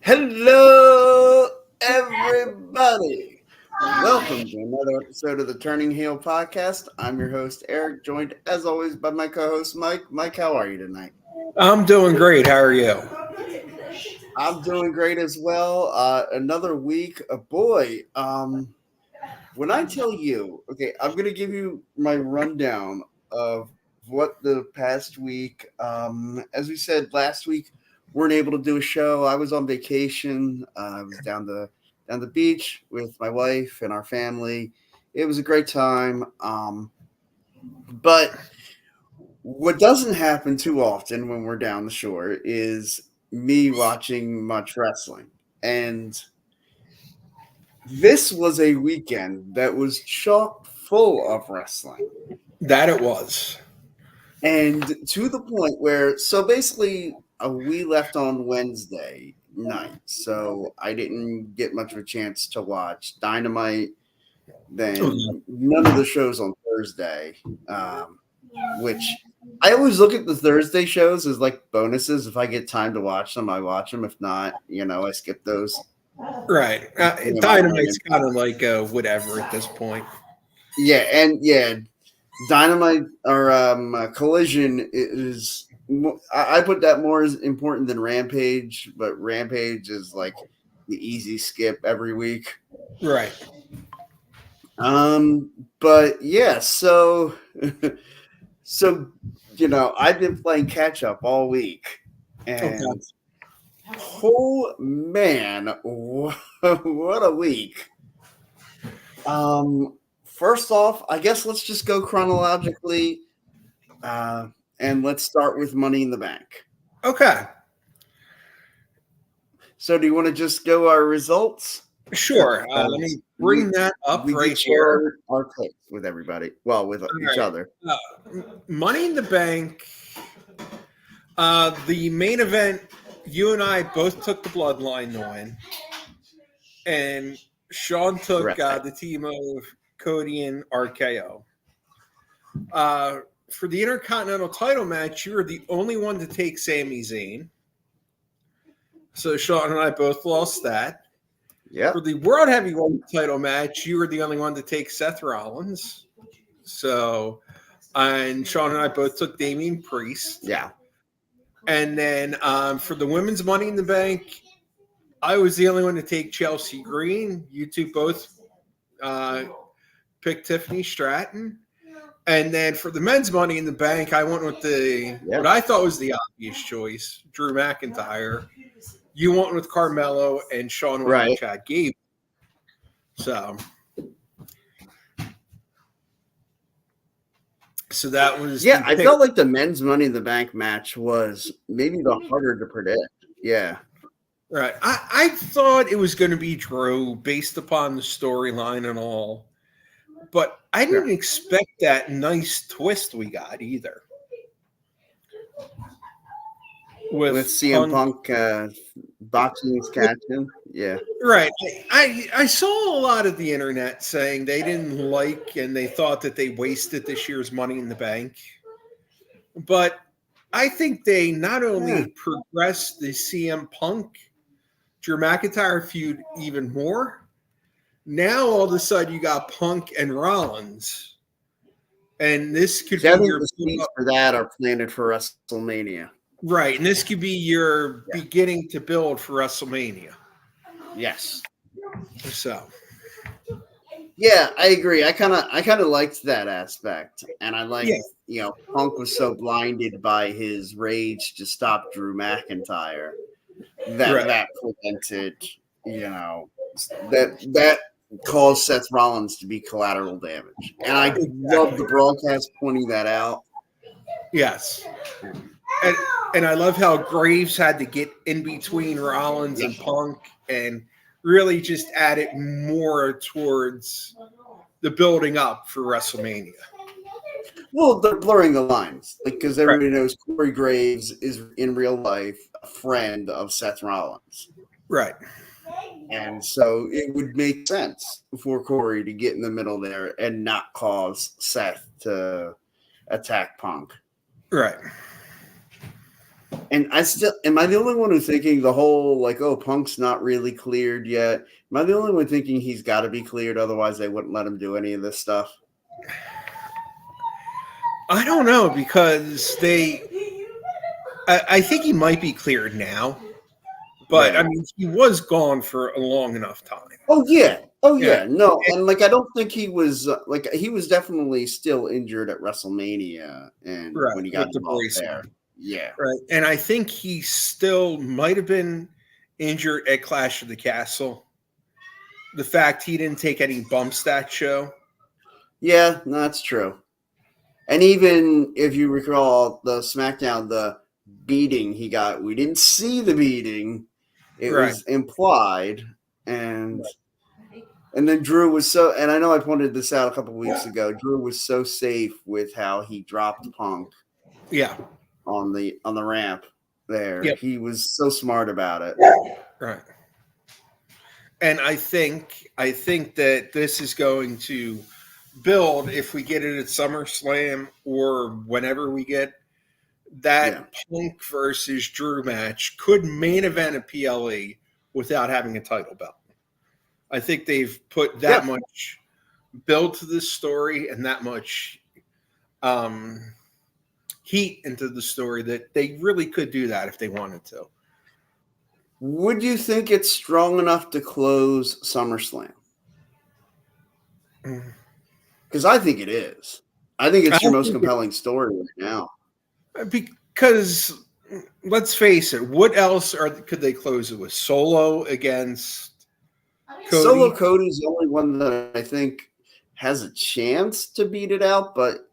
Hello, everybody. Welcome to another episode of the Turning Heel Podcast. I'm your host, Eric, joined as always by my co-host, Mike. Mike, how are you tonight? I'm doing great. How are you? I'm doing great as well. Another week. When I tell you, okay, I'm going to give you my rundown of what the past week, as we said last week, weren't able to do a show. I was on vacation. I was down the beach with my wife and our family. It was a great time. But what doesn't happen too often when we're down the shore is me watching much wrestling. And this was a weekend that was chock full of wrestling. That it was. And to the point where, so basically, we left on Wednesday night. So I didn't get much of a chance to watch Dynamite. Then none of the shows on Thursday, which I always look at the Thursday shows as like bonuses. If I get time to watch them, I watch them. If not, I skip those. Right. Dynamite's kind of like whatever at this point. Yeah, Dynamite or Collision is. I put that more as important than Rampage, but Rampage is like the easy skip every week. Right. But yeah, so I've been playing catch up all week, and oh man, what a week! First off, I guess let's just go chronologically, and let's start with Money in the Bank. Okay. So, do you want to just go our results? Sure. Let me bring that up right here. Our clips with everybody. Well, with each other. Money in the Bank. The main event, you and I both took the Bloodline to win. And Sean took the team of Cody and RKO. For the Intercontinental title match, you were the only one to take Sami Zayn. So Sean and I both lost that. Yeah. For the World Heavyweight title match, you were the only one to take Seth Rollins. So, and Sean and I both took Damian Priest. Yeah. And then for the Women's Money in the Bank, I was the only one to take Chelsea Green. You two both picked Tiffany Stratton. And then for the Men's Money in the Bank, I went with what I thought was the obvious choice, Drew McIntyre. You went with Carmelo, and Sean went with Chad Gable. So that was I felt like the Men's Money in the Bank match was maybe the harder to predict. Yeah. Right. I thought it was going to be Drew based upon the storyline and all, but I didn't expect that nice twist we got either. With CM Punk boxing his catching. Yeah. Right. I saw a lot of the internet saying they didn't like and they thought that they wasted this year's Money in the Bank. But I think they not only progressed the CM Punk Drew McIntyre feud even more. Now all of a sudden you got Punk and Rollins. And this could be your speech for that are planned for WrestleMania. Right, and this could be your beginning to build for WrestleMania. Yes. So. Yeah, I agree. I kind of liked that aspect, and I like Punk was so blinded by his rage to stop Drew McIntyre that prevented that caused Seth Rollins to be collateral damage, and I love the broadcast pointing that out. Yes. And I love how Graves had to get in between Rollins and Punk and really just add it more towards the building up for WrestleMania. Well, they're blurring the lines because everybody knows Corey Graves is in real life a friend of Seth Rollins. Right. And so it would make sense for Corey to get in the middle there and not cause Seth to attack Punk. Right. And I still am I the only one who's thinking the whole like, oh, Punk's not really cleared yet? Am I the only one thinking he's got to be cleared? Otherwise, they wouldn't let him do any of this stuff. I don't know because I think he might be cleared now, but Right. I mean, he was gone for a long enough time. Oh yeah. Oh Yeah, yeah. No, and like I don't think he was like he was definitely still injured at WrestleMania and right, when he got with the involved there. bracelet. Yeah. Right. And I think he still might have been injured at Clash of the Castle. The fact he didn't take any bumps that show. Yeah, no, that's true. And even if you recall the SmackDown, the beating he got, we didn't see the beating. It Right. was implied. And then Drew was so, and I know I pointed this out a couple weeks ago. Drew was so safe with how he dropped Punk Yeah. on the ramp there. Yep. He was so smart about it. Right. And I think that this is going to build if we get it at SummerSlam or whenever we get that Punk versus Drew match could main event a PLE without having a title belt. I think they've put that much build to this story and that much heat into the story that they really could do that if they wanted to. Would you think it's strong enough to close SummerSlam? Because I think it is. I think it's your most compelling story right now. Because let's face it, what else could they close it with? Solo against Cody? Solo Cody's the only one that I think has a chance to beat it out, but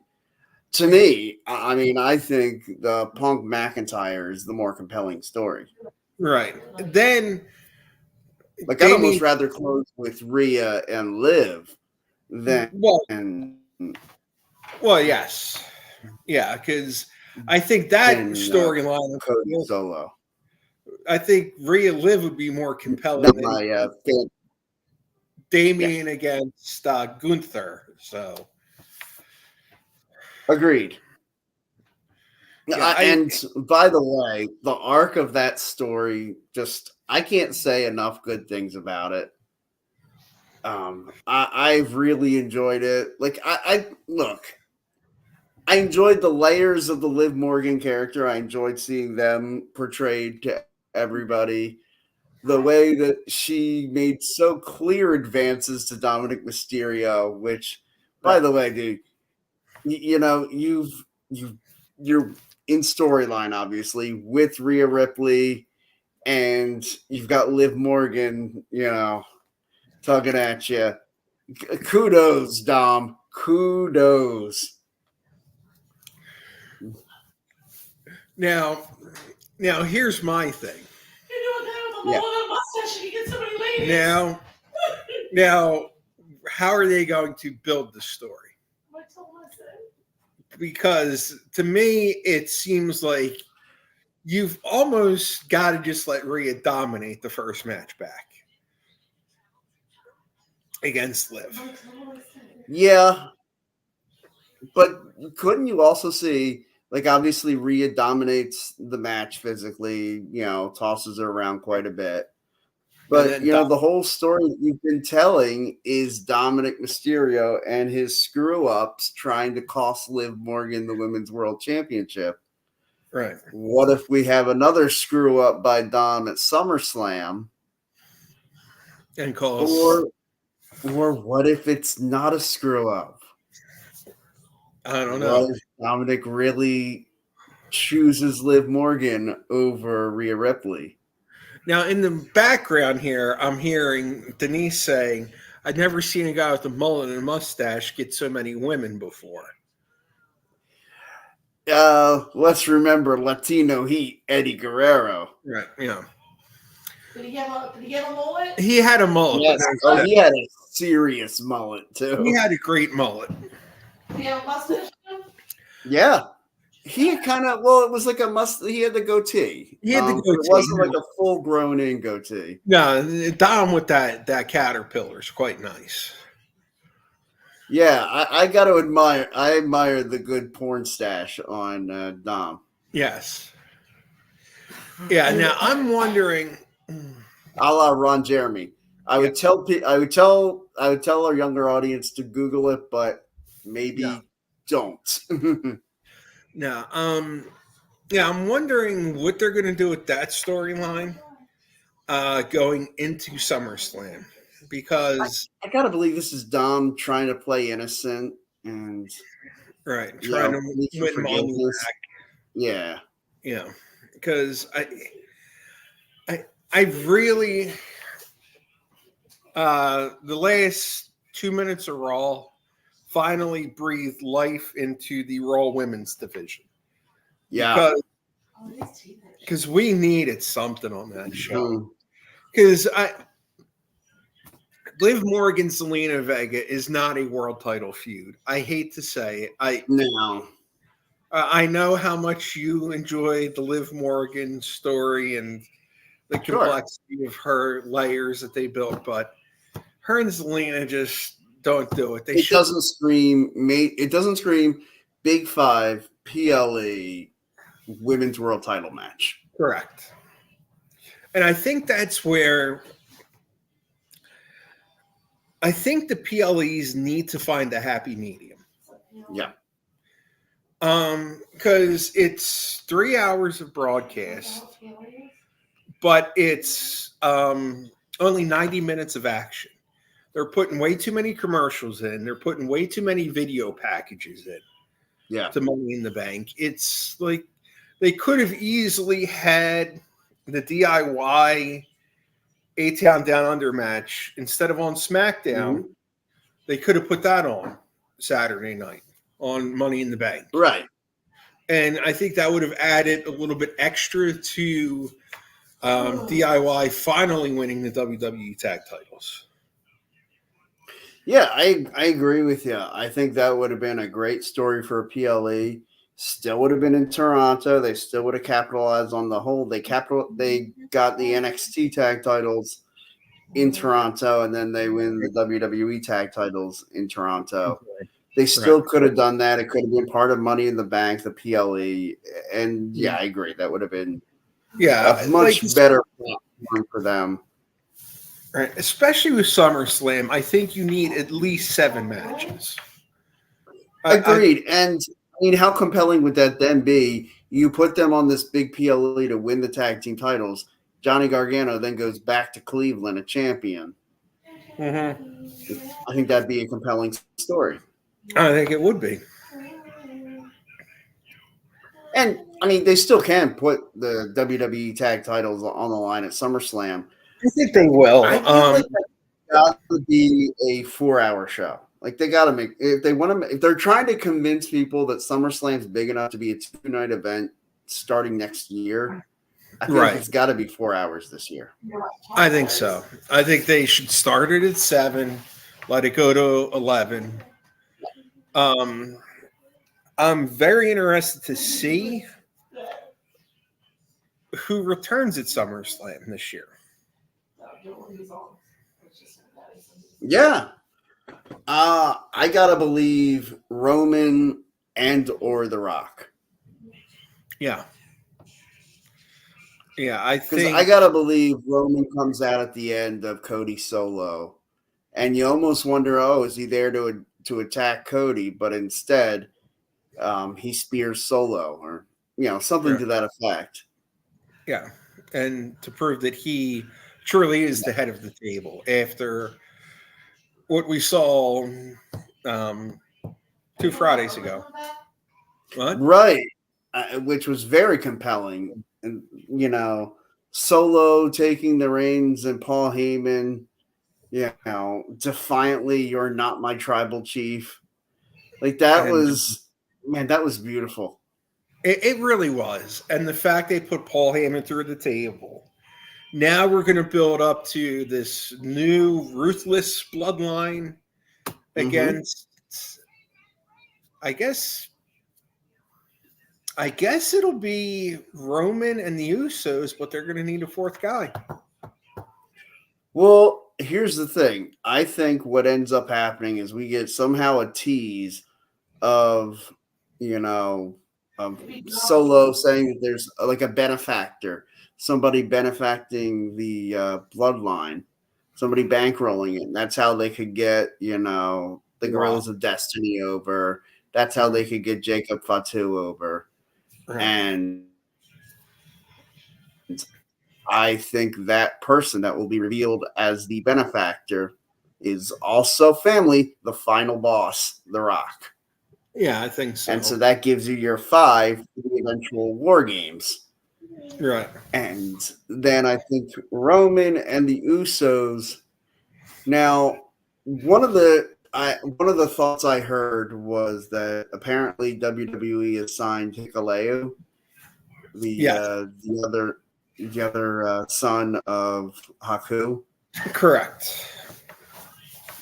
to me, I mean, I think the Punk McIntyre is the more compelling story. Right. Then like I'd almost rather close with Rhea and Liv than well, yes. Yeah, because I think that storyline Cody Solo. I think Rhea Liv would be more compelling than Damien against Gunther. So agreed. Yeah, and by the way, the arc of that story, just I can't say enough good things about it. I've really enjoyed it. Like I enjoyed the layers of the Liv Morgan character. I enjoyed seeing them portrayed to everybody. The way that she made so clear advances to Dominic Mysterio, which, by the way, dude, you know, you're in storyline, obviously, with Rhea Ripley, and you've got Liv Morgan, you know, tugging at you. Kudos, Dom. Kudos. Now here's my thing. Now, how are they going to build the story? Because to me, it seems like you've almost got to just let Rhea dominate the first match back against Liv. Yeah. But couldn't you also see, like, obviously Rhea dominates the match physically, you know, tosses her around quite a bit. But, you know, the whole story that you've been telling is Dominic Mysterio and his screw-ups trying to cost Liv Morgan the Women's World Championship. Right. What if we have another screw-up by Dom at SummerSlam? And cost... Or what if it's not a screw-up? I don't know. What if Dominic really chooses Liv Morgan over Rhea Ripley? Now, in the background here, I'm hearing Denise saying, I've never seen a guy with a mullet and a mustache get so many women before. Let's remember Latino Heat, Eddie Guerrero. Right, yeah. Did he have a mullet? He had a mullet. Yes. Oh, he had a serious mullet, too. He had a great mullet. Did he have a mustache? Yeah. He kind of, well, it was like a he had the goatee. He had the goatee. It wasn't like a full grown in goatee. No, Dom with that caterpillar is quite nice. Yeah, I got to admire. I admire the good porn stash on Dom. Yes. Yeah. Now I'm wondering. A la Ron Jeremy. I would tell our younger audience to Google it, but No. maybe don't. No. Yeah. I'm wondering what they're going to do with that storyline going into SummerSlam, because I gotta believe this is Dom trying to play innocent and right, trying to plead for win money forgiveness. back. Yeah. Yeah. Because I really the last 2 minutes of Raw finally breathed life into the Raw women's division, Yeah. because we needed something on that show. Mhm. Because Liv Morgan Selena Vega is not a world title feud. I hate to say it. No. I know how much you enjoy the Liv Morgan story and the Sure. complexity of her layers that they built, but her and Selena just don't do it. It doesn't scream Big Five PLE Women's World Title match. Correct. And I think that's where I think the PLEs need to find a happy medium. Yeah. Because it's 3 hours of broadcast, but it's only 90 minutes of action. They're putting way too many commercials in. They're putting way too many video packages in. Yeah. To Money in the Bank. It's like they could have easily had the DIY A-Town Down Under match instead of on SmackDown. Mhm. They could have put that on Saturday night on Money in the Bank. Right. And I think that would have added a little bit extra to DIY finally winning the WWE tag titles. Yeah, I agree with you. I think that would have been a great story for PLE. Still would have been in Toronto. They still would have capitalized on the whole. They got the NXT tag titles in Toronto, and then they win the WWE tag titles in Toronto. They still could have done that. It could have been part of Money in the Bank, the PLE, and yeah, I agree. That would have been a much better platform for them. Right, especially with SummerSlam, I think you need at least 7 matches. Agreed. And I mean, how compelling would that then be? You put them on this big PLE to win the tag team titles. Johnny Gargano then goes back to Cleveland a champion. Mm-hmm. I think that'd be a compelling story. I think it would be. And I mean, they still can put the WWE tag titles on the line at SummerSlam. I think they will. I feel like that got to be a 4-hour show. Like they got to make if they're trying to convince people that SummerSlam's big enough to be a 2-night event starting next year. I think it's got to be 4 hours this year. I think so. I think they should start it at 7, let it go to 11. I'm very interested to see who returns at SummerSlam this year. Yeah. I gotta believe Roman and or The Rock. Yeah. Yeah, because I gotta believe Roman comes out at the end of Cody Solo, and you almost wonder, oh, is he there to attack Cody? But instead, he spears Solo, or something to that effect. Yeah, and to prove that he truly is the head of the table after what we saw 2 Fridays ago. What? Right, which was very compelling. And, Solo taking the reins and Paul Heyman, defiantly, you're not my tribal chief. Like that was beautiful. It really was. And the fact they put Paul Heyman through the table. Now we're going to build up to this new ruthless bloodline against, I guess it'll be Roman and the Usos, but they're going to need a 4th guy. Well, here's the thing. I think what ends up happening is we get somehow a tease of, Solo saying that there's like a benefactor. somebody benefacting the bloodline, somebody bankrolling it. And that's how they could get, the Gorillas of Destiny over. That's how they could get Jacob Fatu over. Right. And I think that person that will be revealed as the benefactor is also family, the final boss, The Rock. Yeah, I think so. And so that gives you your 5 for the eventual War Games. Right. And then I think Roman and the Usos. Now, one of the thoughts I heard was that apparently WWE has signed Hikuleo, the other son of Haku. Correct.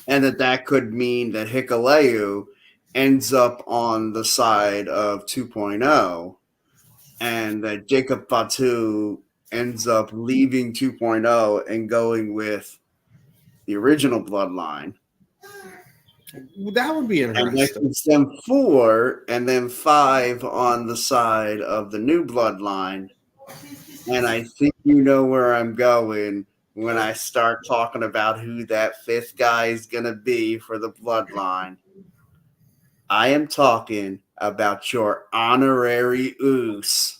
And that could mean that Hikuleo ends up on the side of 2.0, and that Jacob Fatu ends up leaving 2.0 and going with the original bloodline. That would be And that interesting. gives them 4 and then 5 on the side of the new bloodline. And I think you know where I'm going when I start talking about who that 5th guy is going to be for the bloodline. I am talking about your honorary Uso.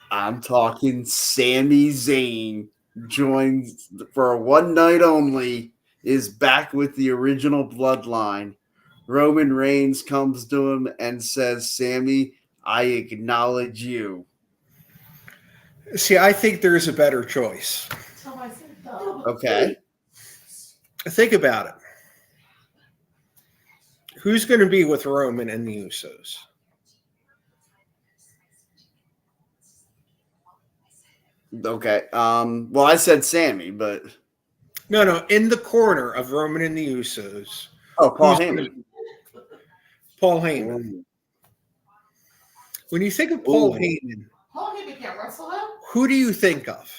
I'm talking Sami Zayn joins for one night only, is back with the original bloodline. Roman Reigns comes to him and says, Sammy, I acknowledge you. See, I think there's a better choice. Okay. Think about it. Who's going to be with Roman and the Usos? Okay. Well, I said Sammy, but No. In the corner of Roman and the Usos. Paul who's Heyman. Paul Heyman. When you think of Paul Heyman, can't wrestle him. who do you think of?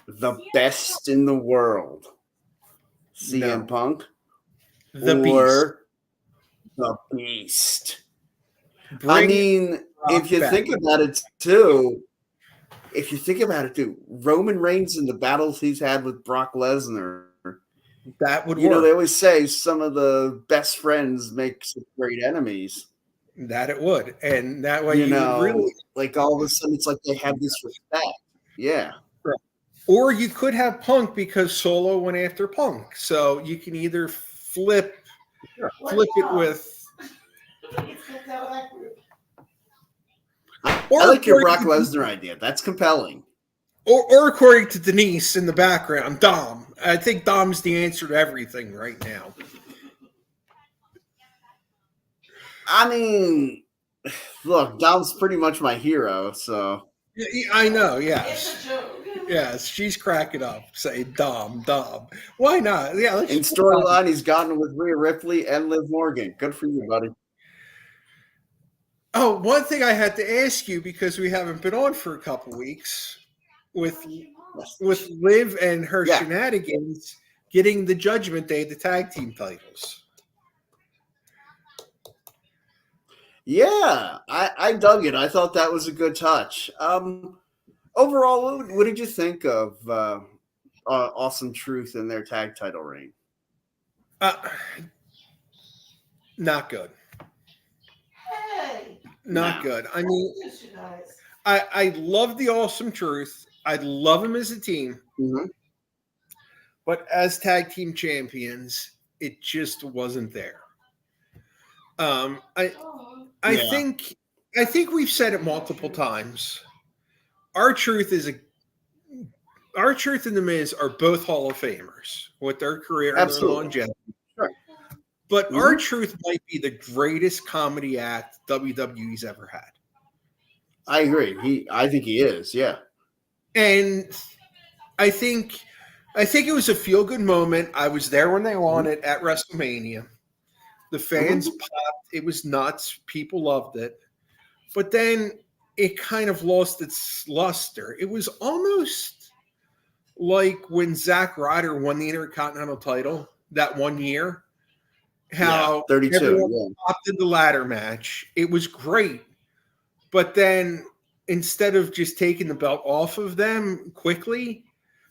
The best in the world. CM Punk? The or the Beast. I mean, if you think about it too, Roman Reigns and the battles he's had with Brock Lesnar, that would work. They work. always say some of the best friends make some great enemies. That it would. And that way you know, would really, like all of a sudden it's like they have this respect. Yeah. Or you could have Punk because Solo went after Punk. So you can either flip it with. I like your Brock Lesnar idea. That's compelling. Or according to Denise in the background, Dom. I think Dom's the answer to everything right now. I mean, look, Dom's pretty much my hero, so. I know, yes. Yes, she's cracking up. Say Dom. Why not? Yeah. In storyline, he's gotten with Rhea Ripley and Liv Morgan. Good for you, buddy. Oh, one thing I had to ask you because we haven't been on for a couple weeks with Liv and her shenanigans getting the Judgment Day, the tag team titles. Yeah, I dug it. I thought that was a good touch. Overall, what did you think of Awesome Truth and their tag title reign? Not good. Hey. Not good. I mean, I love the Awesome Truth. I love them as a team. Mm-hmm. But as tag team champions, it just wasn't there. I think we've said it multiple times. R-Truth and The Miz are both Hall of Famers with their career and their longevity. Sure. But R-Truth might be the greatest comedy act WWE's ever had. I agree. I think he is, yeah. And I think it was a feel-good moment. I was there when they won it at WrestleMania. The fans popped. It was nuts. People loved it. But then it kind of lost its luster. It was almost like when Zack Ryder won the Intercontinental title that one year. How 32, everyone popped in the ladder match. It was great. But then instead of just taking the belt off of them quickly,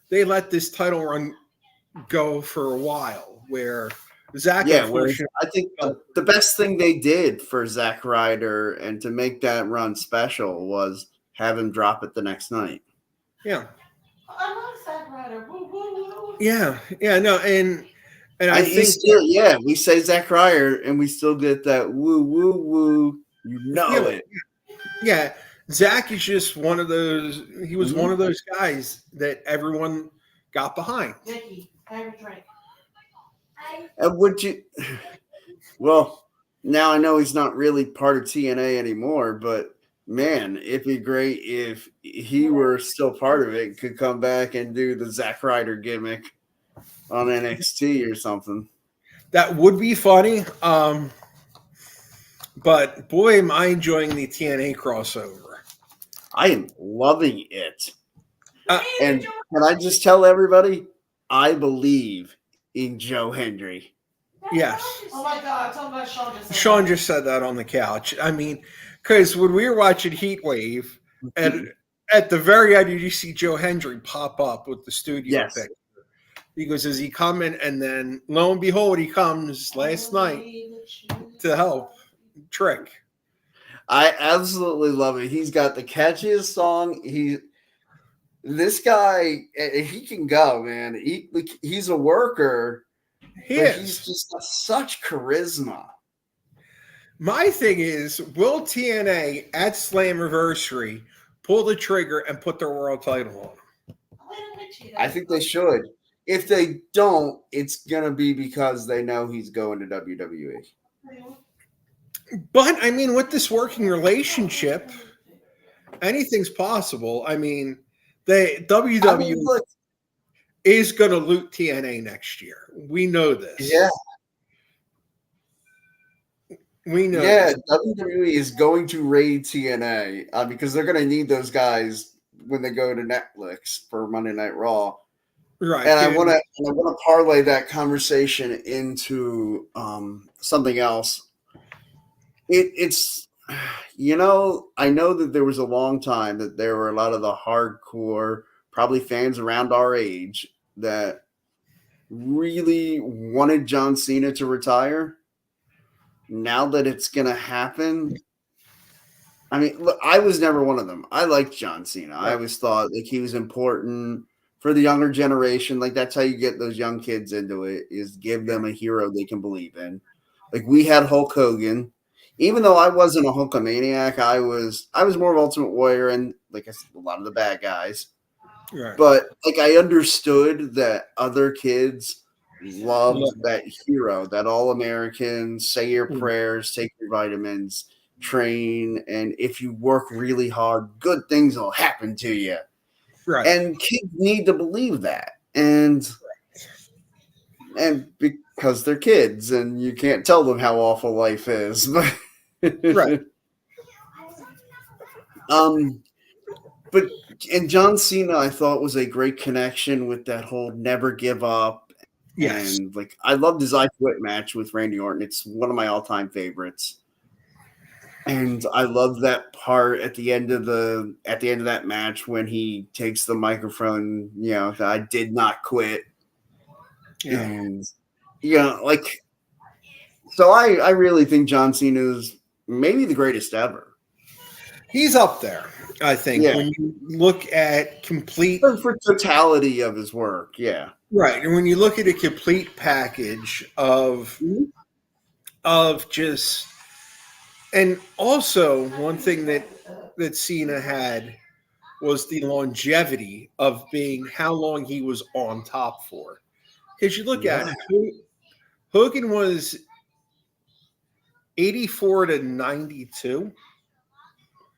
they let this title run go for a while. Where Zach, Yeah, whereas unfortunately, I think the best thing they did for Zack Ryder and to make that run special was have him drop it the next night. yeah, I love Zack Ryder. Woo, woo, woo. yeah, no, and I think We say Zack Ryder and we still get that woo woo woo. You know feeling, it. yeah, Zach is just one of those. He was one of those guys that everyone got behind. Nikki, have a drink. And would you? Well, now I know he's not really part of TNA anymore, but man, it'd be great if he were still part of it, could come back and do the Zack Ryder gimmick on NXT or something. That would be funny. But boy, am I enjoying the TNA crossover. I am loving it. Uh, And can I just tell everybody, I believe in Joe Hendry. Yes. Oh my God! Tell me about Sean just said Sean that. just said that on the couch. I mean, because when we were watching Heat Wave, and at the very end, you see Joe Hendry pop up with the studio Yes. pick. He goes, "Is he coming?" And then, lo and behold, he comes last night to help Trick. I absolutely love it. He's got the catchiest song. This guy, he can go, man. He's a worker, He but is. he's just got such charisma. My thing is, will TNA at Slammiversary pull the trigger and put their world title on him? I think they should. If they don't, it's gonna be because they know he's going to WWE. But I mean, with this working relationship, anything's possible. I mean, the WWE look, is going to loot TNA next year. We know this. yeah, we know. yeah. This. WWE is going to raid TNA because they're going to need those guys when they go to Netflix for Monday Night Raw. Right. And I want to parlay that conversation into something else. It's I know that there was a long time that there were a lot of the hardcore, probably fans around our age that really wanted John Cena to retire. Now that it's going to happen, I mean, look, I was never one of them. I liked John Cena. Right. I always thought like he was important for the younger generation. Like that's how you get those young kids into it, is give them a hero they can believe in. Like we had Hulk Hogan. Even though I wasn't a Hulkamaniac, I was more of Ultimate Warrior and like I said, a lot of the bad guys. Right. But like I understood that other kids loved that hero, that all American, say your prayers, take your vitamins, train, and if you work really hard, good things will happen to you. Right. And kids need to believe that. And because they're kids and you can't tell them how awful life is. Right. But and John Cena, I thought was a great connection with that whole never give up. Yes. And like I loved his I Quit match with Randy Orton. It's one of my all-time favorites. And I love that part at the end of that match when he takes the microphone, I did not quit. Yeah. And like so I really think John Cena is maybe the greatest ever. He's up there, I think. Yeah. When you look at complete for totality of his work, yeah. Right. And when you look at a complete package of just, and also one thing that Cena had was the longevity of being how long he was on top for. Because you look at it, Hogan was 84 to 92.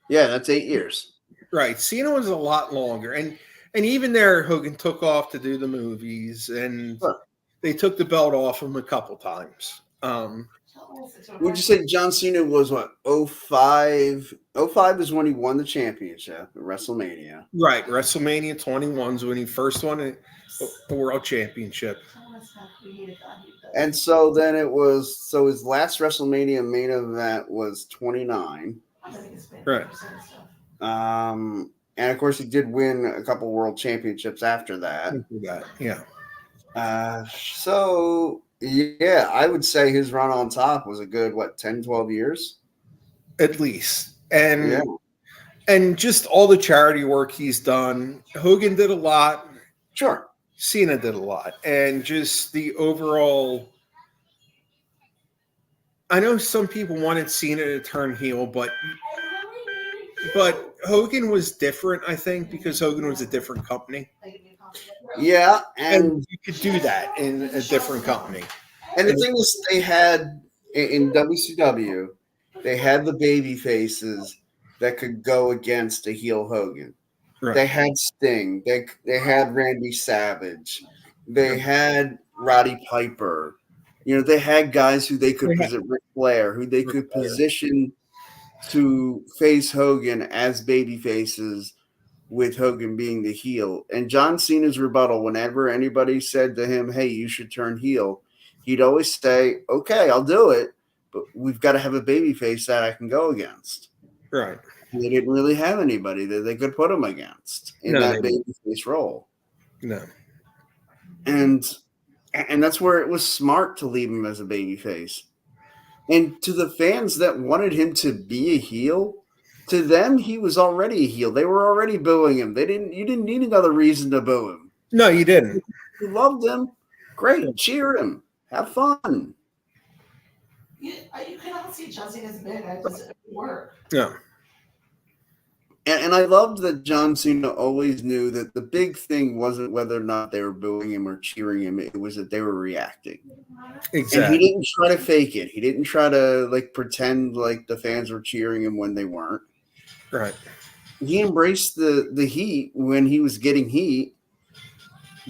Yeah, that's 8 years. Right. Cena was a lot longer. And even there, Hogan took off to do the movies, and they took the belt off him a couple times. Would you say John Cena was what, 05? 05 is when he won the championship at WrestleMania. Right. WrestleMania 21 is when he first won a world championship. And so then his last WrestleMania main event was 29. Right. And of course, he did win a couple world championships after that. Yeah. So yeah, I would say his run on top was a good 10, 12 years At least. Yeah. And just all the charity work he's done. Hogan did a lot. Sure. Cena did a lot. And just the overall. I know some people wanted Cena to turn heel, but Hogan was different, I think, because Hogan was a different company. Yeah, And you could do that in a different company. And the thing is, they had in WCW, they had the baby faces that could go against a heel Hogan. Right. They had Sting. They had Randy Savage. They had Roddy Piper. They had guys who they could position, Ric Flair, who they could position to face Hogan as baby faces, with Hogan being the heel. And John Cena's rebuttal, whenever anybody said to him, "Hey, you should turn heel," he'd always say, "Okay, I'll do it, but we've got to have a baby face that I can go against." Right. And they didn't really have anybody that they could put him against in that baby face role. No. And that's where it was smart to leave him as a baby face. And to the fans that wanted him to be a heel, to them, he was already a heel. They were already booing him. You didn't need another reason to boo him. No, you didn't. You loved him. Great. Cheer him. Have fun. You cannot see John Cena's big. It doesn't work. No. And I loved that John Cena always knew that the big thing wasn't whether or not they were booing him or cheering him. It was that they were reacting. Exactly. And he didn't try to fake it. He didn't try to pretend like the fans were cheering him when they weren't. Right. He embraced the heat when he was getting heat,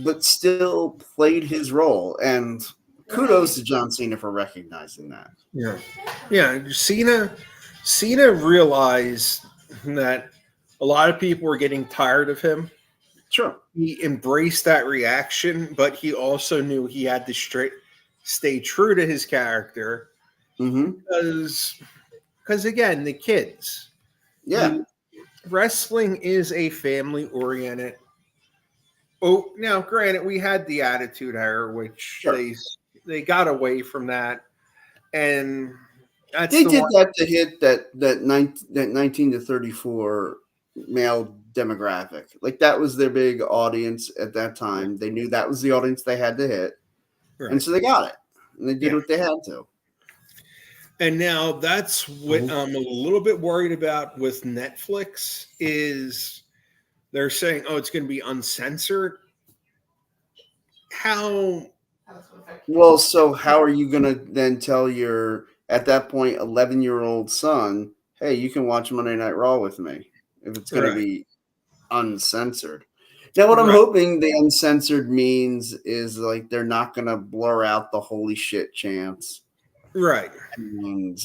but still played his role. And kudos to John Cena for recognizing that. Yeah. Yeah. Cena realized that a lot of people were getting tired of him. Sure. He embraced that reaction, but he also knew he had to stay true to his character. Mm-hmm. Because again, the kids. Yeah. Wrestling is a family-oriented. Oh, now, granted, we had the Attitude Era, which Sure. they got away from that, and they did that to hit that 19 to 34 male demographic. That was their big audience at that time. They knew that was the audience they had to hit, and so they got it, and they did what they had to. And now that's what I'm a little bit worried about with Netflix is they're saying, "Oh, it's going to be uncensored." How? Well, so how are you going to then tell your at that point 11-year-old son, "Hey, you can watch Monday Night Raw with me," if it's going to be uncensored? Now, what I'm hoping the uncensored means is they're not going to blur out the "holy shit" chants. Right. And,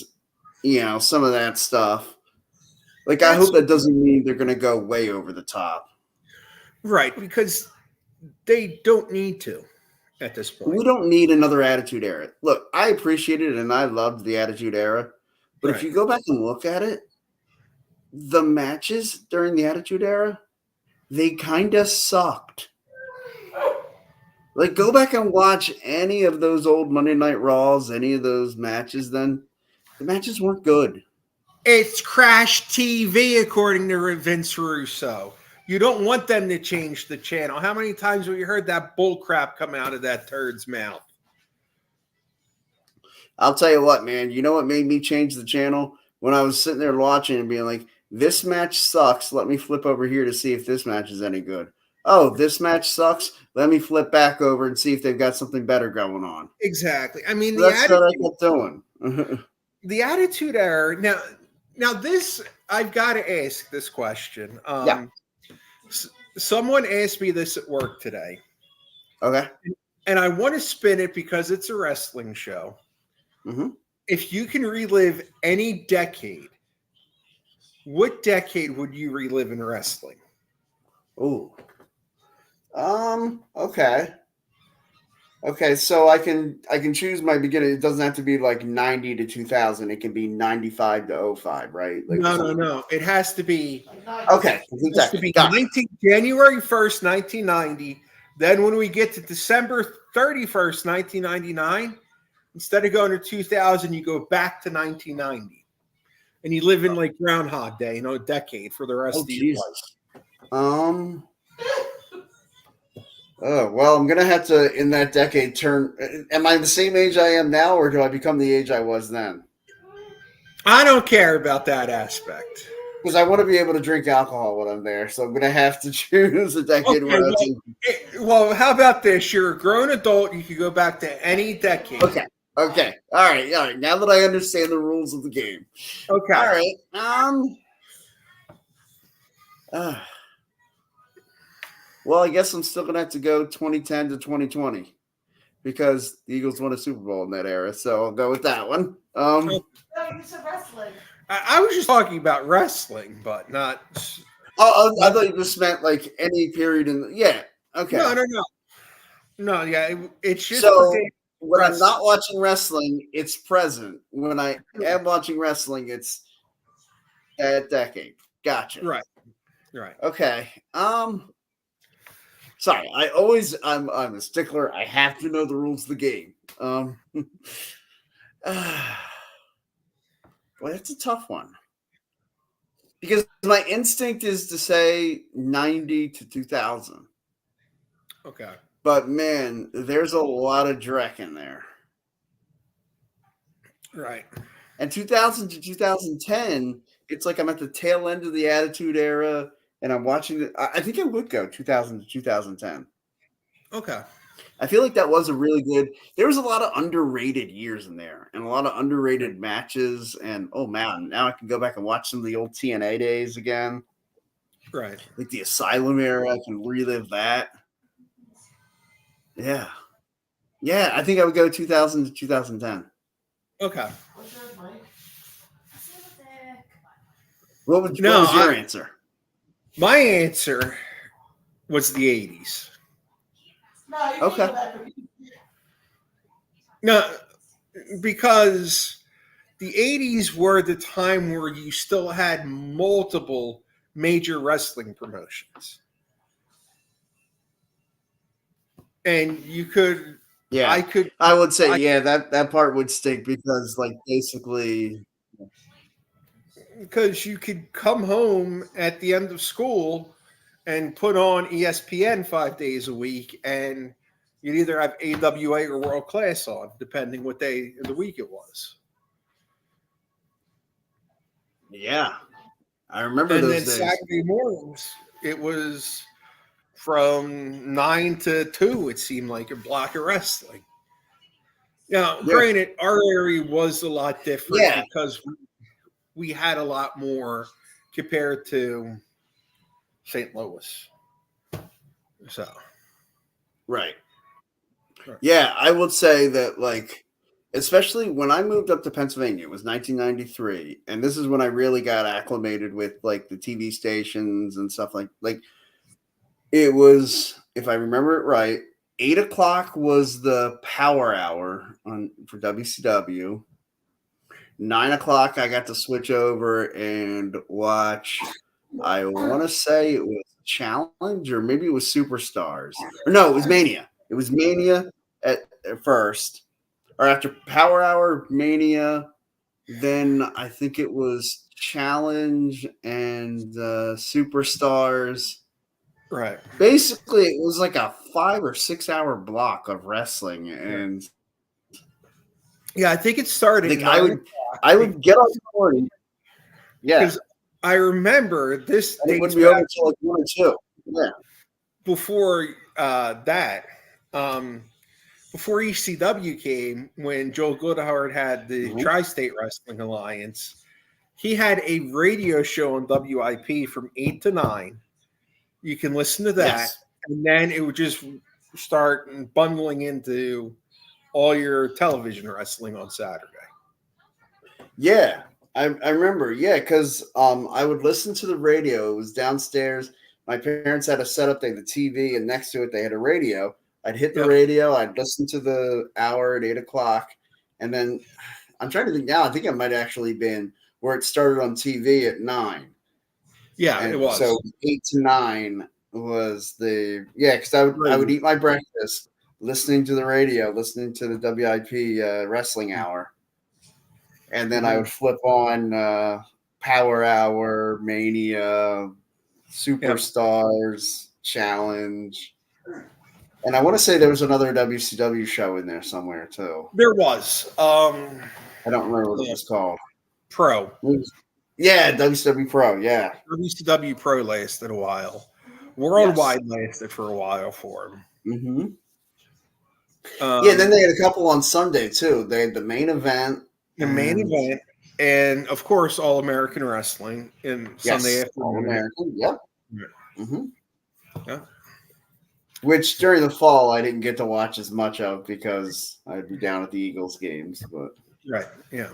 some of that stuff. I hope that doesn't mean they're going to go way over the top. Right, because they don't need to at this point. We don't need another Attitude Era. Look, I appreciated it and I loved the Attitude Era. But if you go back and look at it, the matches during the Attitude Era, they kind of sucked. Go back and watch any of those old Monday Night Raws, any of those matches then. The matches weren't good. It's Crash TV, according to Vince Russo. You don't want them to change the channel. How many times have you heard that bull crap come out of that turd's mouth? I'll tell you what, man. You know what made me change the channel? When I was sitting there watching and being like, this match sucks. Let me flip over here to see if this match is any good. Oh, this match sucks. Let me flip back over and see if they've got something better going on. Exactly. I mean, that's what I kept doing. The Attitude Era. Now this, I've got to ask this question. Someone asked me this at work today. Okay. And I want to spin it because it's a wrestling show. Mm-hmm. If you can relive any decade, what decade would you relive in wrestling? Oh. Okay. Okay, so I can choose my beginning. It doesn't have to be like 90 to 2000. It can be 95 to '05, right? Like No, no, something. no. It has to be Like not Okay, complete It has to decade. be Gotcha. January 1st, 1990. Then when we get to December 31st, 1999, instead of going to 2000, you go back to 1990. And you live in like Groundhog Day, a decade for the rest Oh of your life. Jesus. Um. Oh well, I'm gonna have to in that decade turn. Am I the same age I am now, or do I become the age I was then? I don't care about that aspect. Because I want to be able to drink alcohol when I'm there, so I'm gonna have to choose a decade Okay, where I can. well, how about this? You're a grown adult. You can go back to any decade. Okay. Okay. All right. All right. Now that I understand the rules of the game. Okay. All right. Uh, well, I guess I'm still gonna have to go 2010 to 2020 because the Eagles won a Super Bowl in that era, so I'll go with that one. no, you said wrestling. I was just talking about wrestling, but not. I thought you just meant like any period in. Yeah. Okay. No, no, no. No, yeah, it's just So when I'm wrestling. not watching wrestling, it's present. When I am watching wrestling, it's that decade. Gotcha. Right, right. Okay. Sorry. I'm a stickler. I have to know the rules of the game. Boy, that's a tough one. Because my instinct is to say 90 to 2000. Okay. But man, there's a lot of Drek in there. Right. And 2000 to 2010, it's like I'm at the tail end of the Attitude Era, and I'm watching it. I think I would go 2000 to 2010. Okay. I feel like that was a really good. There was a lot of underrated years in there, and a lot of underrated matches. And oh man, now I can go back and watch some of the old TNA days again, Right. like the Asylum era. I can relive that. Yeah, yeah. I think I would go 2000 to 2010. Okay. What's yours, Mike? What No, was your answer? My answer was the 80s. No, you Okay. can't go back. No, because the 80s were the time where you still had multiple major wrestling promotions. And you could, Yeah, I would say, yeah, that part would stink because, like, basically, because you could come home at the end of school and put on ESPN 5 days a week, and you'd either have AWA or World Class on, depending what day of the week it was. yeah, I remember And those then days. Saturday mornings, it was from 9 to 2, it seemed like, a block of wrestling. Now, Yeah. granted, our area was a lot different Yeah. because we had a lot more compared to St. Louis. So, Right. Yeah, I would say that, like, especially when I moved up to Pennsylvania, it was 1993, and this is when I really got acclimated with like the TV stations and stuff like it was, if I remember it right, 8 o'clock was the power hour for WCW. 9 o'clock, I got to switch over and watch. I want to say it was Challenge, or maybe it was Superstars, or no, it was Mania. It was Mania at first, or after Power Hour, Mania. Then I think it was Challenge and Superstars. right. Basically, it was like a 5 or 6 hour block of wrestling, and Yeah, I think it started. like I would get on the morning. Yeah, because I remember this and it dates wouldn't be back over until like 1 or 2. Yeah, before that. Before ECW came, when Joel Goodhart had the Mhm. Tri-State Wrestling Alliance, he had a radio show on WIP from 8 to 9. You can listen to that, Yes. and then it would just start bundling into all your television wrestling on Saturday. Yeah, I remember. Yeah, because I would listen to the radio. It was downstairs. My parents had a setup. They had the TV, and next to it they had a radio. I'd hit the radio, I'd listen to the hour at 8 o'clock, and then I'm trying to think now. I think it might have actually been where it started on TV at 9. Yeah, And it was. so 8 to 9 was because I would eat my breakfast listening to the radio, listening to the WIP wrestling hour, and then I would flip on Power Hour, Mania, Superstars, Challenge, and I want to say there was another WCW show in there somewhere too. There was. I don't remember what it was called. Pro. Yeah, WCW Pro. Yeah, WCW Pro lasted a while. Worldwide lasted for a while for him. Mm-hmm. Yeah, then they had a couple on Sunday too. They had the main event. The main event, and of course, All American Wrestling in Sunday afternoon. All American, yep. Mm-hmm. Yeah. Which during the fall I didn't get to watch as much of because I'd be down at the Eagles games. But right, yeah.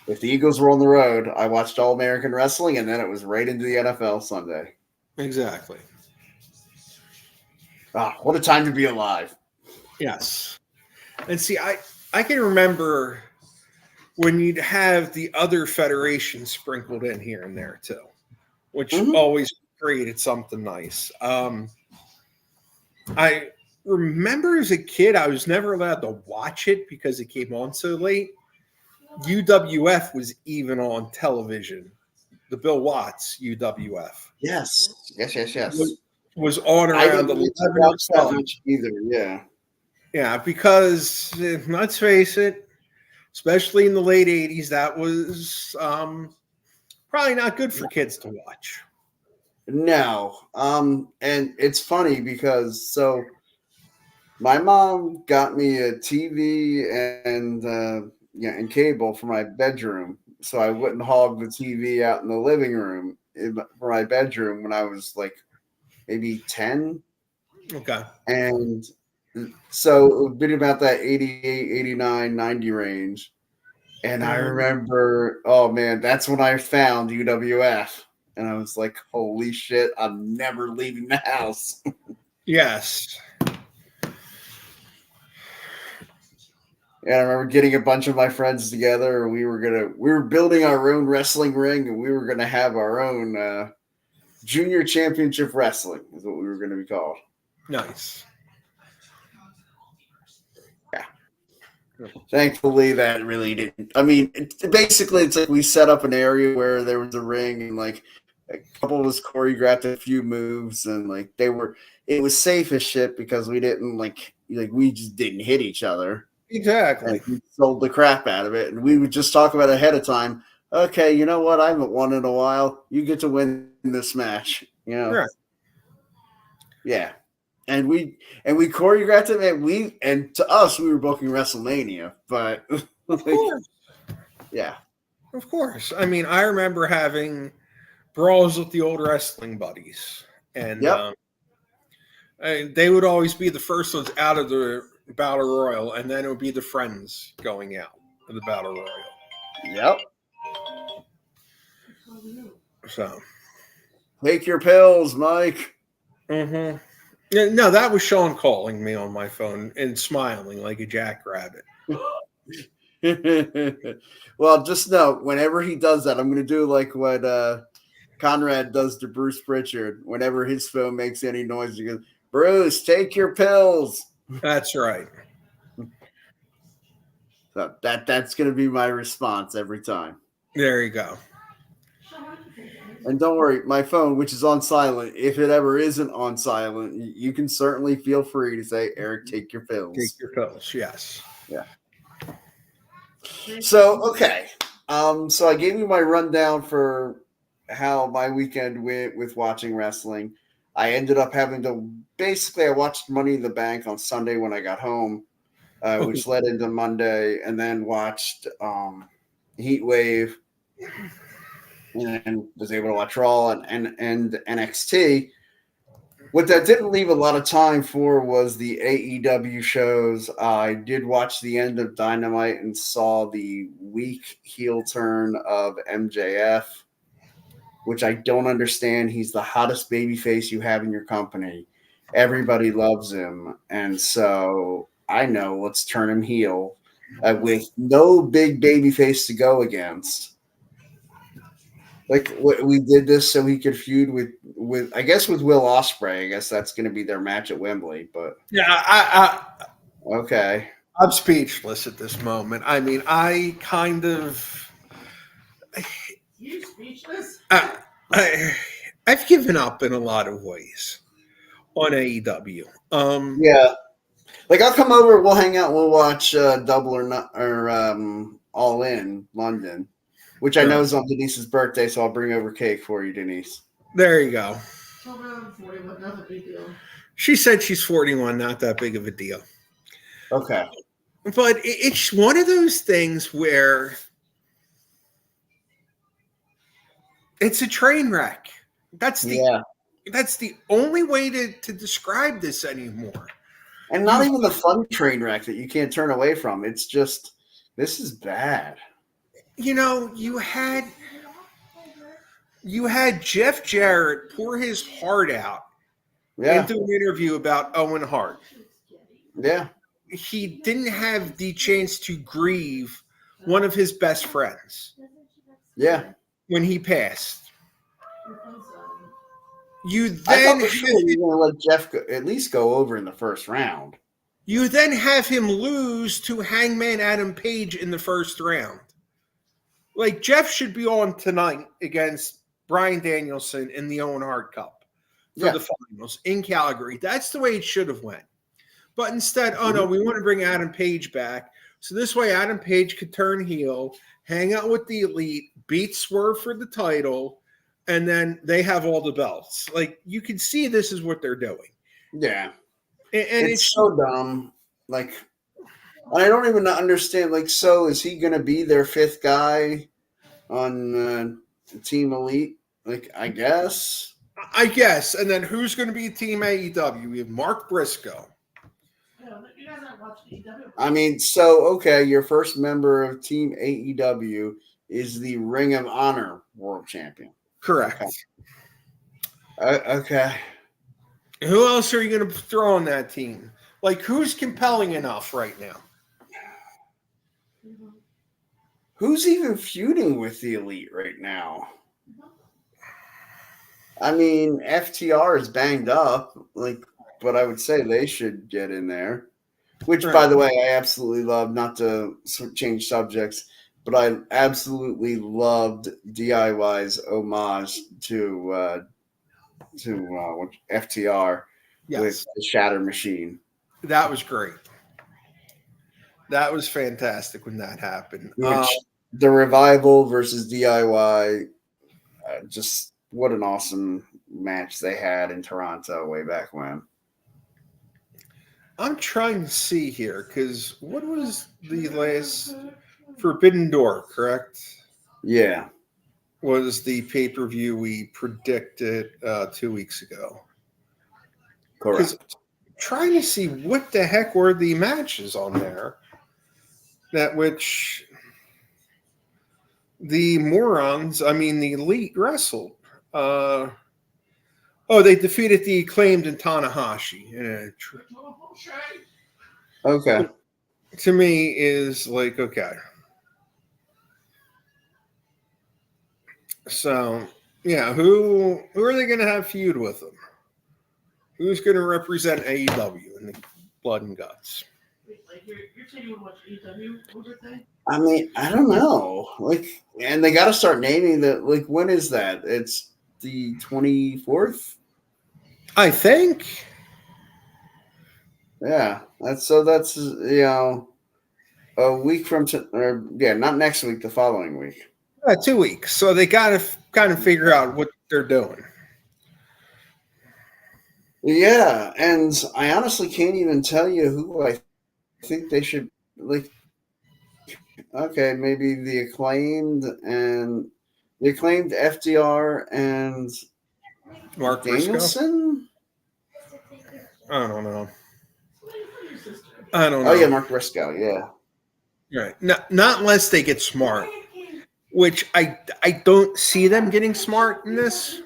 If the Eagles were on the road, I watched All American Wrestling, and then it was right into the NFL Sunday. Exactly. Ah, what a time to be alive! Yes, and see, I can remember when you'd have the other federations sprinkled in here and there too, which always created something nice. I remember as a kid, I was never allowed to watch it because it came on so late. UWF was even on television. The Bill Watts UWF. Yes. Was on around 11 or 12 either. Yeah. Yeah, because let's face it, especially in the late 80s, that was probably not good for kids to watch. No. And it's funny because my mom got me a TV and cable for my bedroom, so I wouldn't hog the TV out in the living room for my bedroom when I was like maybe 10. Okay. And so it would be about that 88, 89, 90 range. And I remember, oh man, that's when I found UWF. And I was like, holy shit, I'm never leaving the house. Yes. And I remember getting a bunch of my friends together, and we were building our own wrestling ring, and we were gonna have our own junior championship wrestling is what we were gonna be called. Nice. Yeah. Thankfully, that really didn't. I mean, basically, it's like we set up an area where there was a ring, and like a couple of us choreographed a few moves, and like it was safe as shit because we didn't we just didn't hit each other. Exactly. And we sold the crap out of it. And we would just talk about it ahead of time. Okay, you know what? I haven't won in a while. You get to win this match. You know? Right. Yeah. And we choreographed it, and to us, we were booking WrestleMania. But of course. Yeah. Of course. I mean, I remember having brawls with the old wrestling buddies. And they would always be the first ones out of the Battle Royal, and then it would be the friends going out of the Battle Royal. Yep. So, take your pills, Mike. Mm-hmm. No, that was Sean calling me on my phone and smiling like a jackrabbit. Well, just know, whenever he does that, I'm going to do like what Conrad does to Bruce Pritchard. Whenever his phone makes any noise, he goes, Bruce, take your pills. That's right. So that's going to be my response every time. There you go. And don't worry, my phone, which is on silent, if it ever isn't on silent, you can certainly feel free to say, Eric, take your pills. Take your pills, yes. Yeah. So, okay. So I gave you my rundown for how my weekend went with watching wrestling. I ended up having to I watched Money in the Bank on Sunday when I got home, which led into Monday, and then watched Heat Wave, and was able to watch Raw and NXT. What that didn't leave a lot of time for was the AEW shows. I did watch the end of Dynamite and saw the weak heel turn of MJF, which I don't understand. He's the hottest babyface you have in your company, everybody loves him, and so I know let's turn him heel with no big baby face to go against. Like we did this so he could feud with I guess with Will Ospreay. I guess that's going to be their match at Wembley. But Yeah, okay, I'm speechless at this moment. I mean, I kind of, You speechless? I've given up in a lot of ways on AEW. yeah. Like I'll come over, we'll hang out, we'll watch Double or Not or All In London, which I know is on Denise's birthday, so I'll bring over cake for you, Denise. There you go. Tell me I'm 41, not a big deal. She said she's 41, not that big of a deal. Okay. But it's one of those things where it's a train wreck. That's the only way to describe this anymore. And not even the fun train wreck that you can't turn away from. It's just, this is bad. You know, you had Jeff Jarrett pour his heart out into an interview about Owen Hart. Yeah. He didn't have the chance to grieve one of his best friends. Yeah. When he passed. You I then thought for sure you were going to let Jeff at least go over in the first round. You then have him lose to Hangman Adam Page in the first round. Like, Jeff should be on tonight against Bryan Danielson in the Owen Hart Cup for the finals in Calgary. That's the way it should have went. But instead, no, we want to bring Adam Page back. So this way Adam Page could turn heel, hang out with the Elite, beat Swerve for the title, and then they have all the belts. Like, you can see this is what they're doing. Yeah. And it's so dumb. Like, I don't even understand. Like, so is he going to be their fifth guy on Team Elite? Like, I guess. And then who's going to be Team AEW? We have Mark Briscoe. You guys aren't watching AEW. I mean, so, okay, your first member of Team AEW is the Ring of Honor World Champion. Correct. Okay. Who else are you going to throw on that team? Like, who's compelling enough right now? Who's even feuding with the Elite right now? I mean, FTR is banged up, like, but I would say they should get in there. Which, by the way, I absolutely love. Not to change subjects, but I absolutely loved DIY's homage to FTR with the Shatter Machine. That was great. That was fantastic when that happened. The Revival versus DIY, just what an awesome match they had in Toronto way back when. I'm trying to see here because what was the last Forbidden Door, correct? Yeah. Was the pay-per-view we predicted 2 weeks ago. Correct. Trying to see what the heck were the matches on there that which the the Elite wrestled. They defeated the Acclaimed and Tanahashi. Okay. To me is like, okay. So, yeah, who are they going to have feud with them? Who's going to represent AEW in the blood and guts? Like you're saying you would watch AEW over thing? I mean, I don't know. Like, and they got to start naming that. Like, when is that? It's the 24th, I think. Yeah, that's a week from not next week, the following week. 2 weeks. So they got to kind of figure out what they're doing. Yeah, and I honestly can't even tell you who I think they should like. Okay, maybe the Acclaimed FDR and Mark Danielson. I don't know. Oh yeah, Mark Briscoe. Yeah. Right. Not unless they get smart, which I don't see them getting smart in this.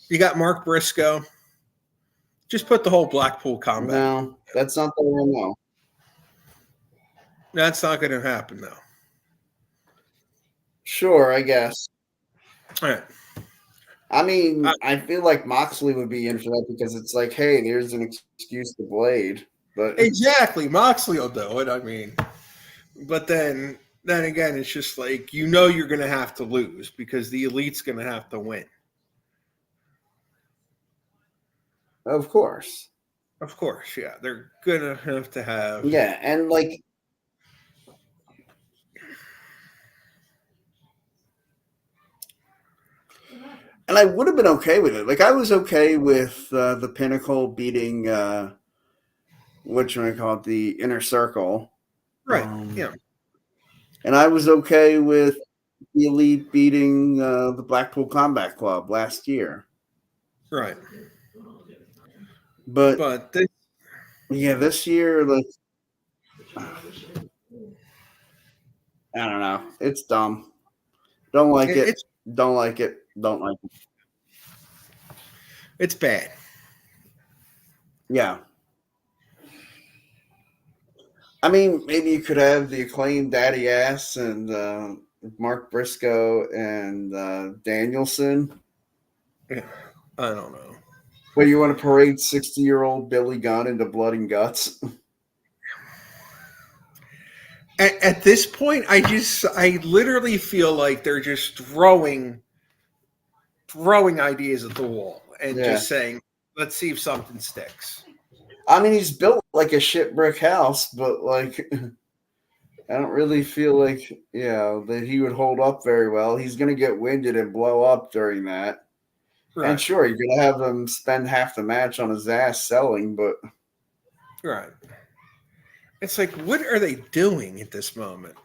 You got Mark Briscoe. Just put the whole Blackpool combat. No, that's not the way. No. That's not going to happen, though. Sure, I guess. All right. I mean, I feel like Moxley would be in for that because it's like, hey, there's an excuse to Blade. But Exactly. Moxley will do it. I mean, but then again, it's just like, you're going to have to lose because the Elite's going to have to win. of course. Of course, yeah. They're going to have. Yeah, and like, and I would have been okay with it. Like, I was okay with the Pinnacle beating what you want to call it, the Inner Circle. Right, yeah. And I was okay with the Elite beating the Blackpool Combat Club last year. Right. But this year, like, I don't know. It's dumb. Don't like it. Don't like it. Don't like it. It's bad. Yeah. I mean, maybe you could have the Acclaimed Daddy Ass and Mark Briscoe and Danielson. Yeah, I don't know. But you want to parade 60-year-old Billy Gunn into blood and guts? At this point, I literally feel like they're just throwing ideas at the wall and just saying, let's see if something sticks. I mean, he's built like a shit brick house, but like, I don't really feel like, that he would hold up very well. He's going to get winded and blow up during that. Right. And sure, you're going to have him spend half the match on his ass selling, but. Right. It's like, what are they doing at this moment?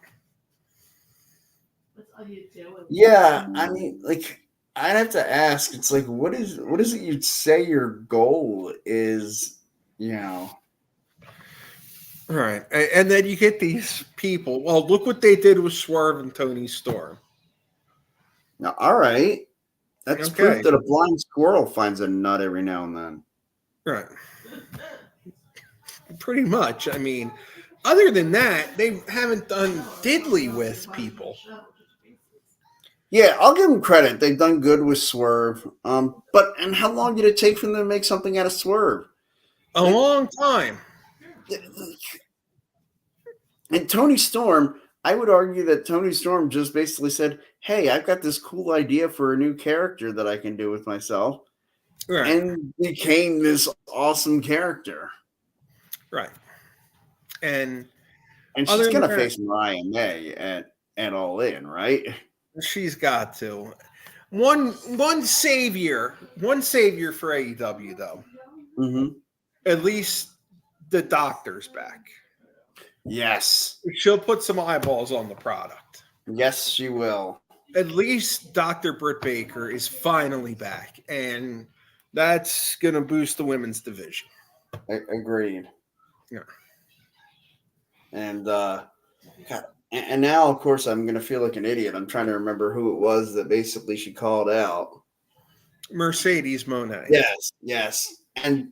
What are you doing? Yeah, I mean, like, I'd have to ask. It's like, what is it you'd say your goal is, Right. And then you get these people. Well, look what they did with Swerve and Tony Storm. Now, all right. That's proof that a blind squirrel finds a nut every now and then. Right. Pretty much. I mean, other than that, they haven't done diddly with people. Yeah, I'll give them credit. They've done good with Swerve. And how long did it take for them to make something out of Swerve? A long time. And Tony Storm, I would argue that Tony Storm just basically said, hey, I've got this cool idea for a new character that I can do with myself. Right. And became this awesome character. Right. And she's going to face Mariah May at All In, right? She's got to. One savior for AEW, though. Mm-hmm. At least the doctor's back. Yes. She'll put some eyeballs on the product. Yes, she will. At least Dr. Britt Baker is finally back, and that's going to boost the women's division. Agreed. Yeah. And now, of course, I'm going to feel like an idiot. I'm trying to remember who it was that basically she called out. Mercedes Moné. Yes. And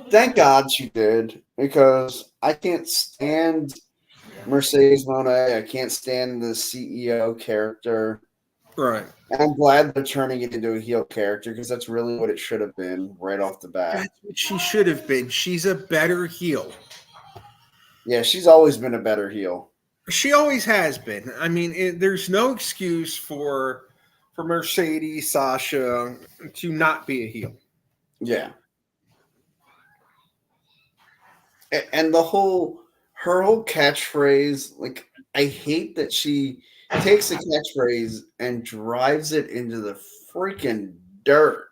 thank God she did, because I can't stand Mercedes Moné. I can't stand the CEO character. Right. And I'm glad they're turning it into a heel character, because that's really what it should have been right off the bat. That's what she should have been. She's a better heel. Yeah, she's always been a better heel. She always has been. I mean, there's no excuse for Mercedes, Sasha to not be a heel. Yeah. And her whole catchphrase, like, I hate that she takes a catchphrase and drives it into the freaking dirt.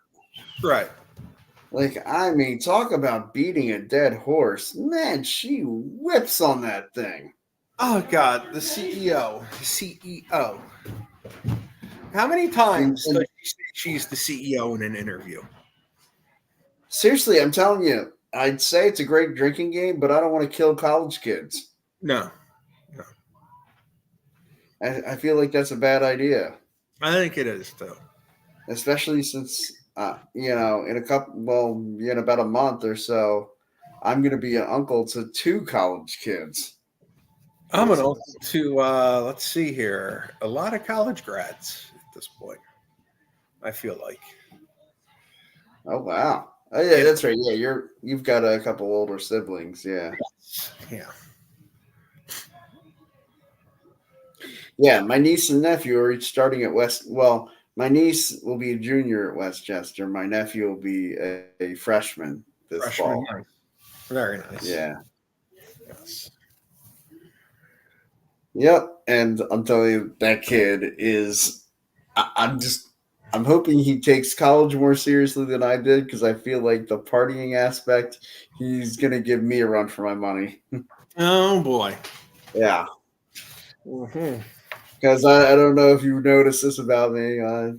Right. Like, I mean, talk about beating a dead horse. Man, she whips on that thing. Oh, God, the CEO. How many times does she say she's the CEO in an interview? Seriously, I'm telling you, I'd say it's a great drinking game, but I don't want to kill college kids. No. I feel like that's a bad idea. I think it is, though. Especially since in about a month or so, I'm going to be an uncle to 2 college kids. I'm an uncle to let's see here, a lot of college grads at this point. I feel like. Oh wow! Oh yeah, that's right. Yeah, you've got a couple older siblings. Yeah, Yeah. yeah. My niece and nephew are each starting at West. Well, my niece will be a junior at Westchester. My nephew will be a freshman this Freshman. fall. Nice. Very nice. Yeah. Yes. Yep. And I'm telling you, that kid is. I'm hoping he takes college more seriously than I did because I feel like the partying aspect, he's gonna give me a run for my money. Oh boy. Yeah. Mm-hmm. Because I don't know if you noticed this about me. I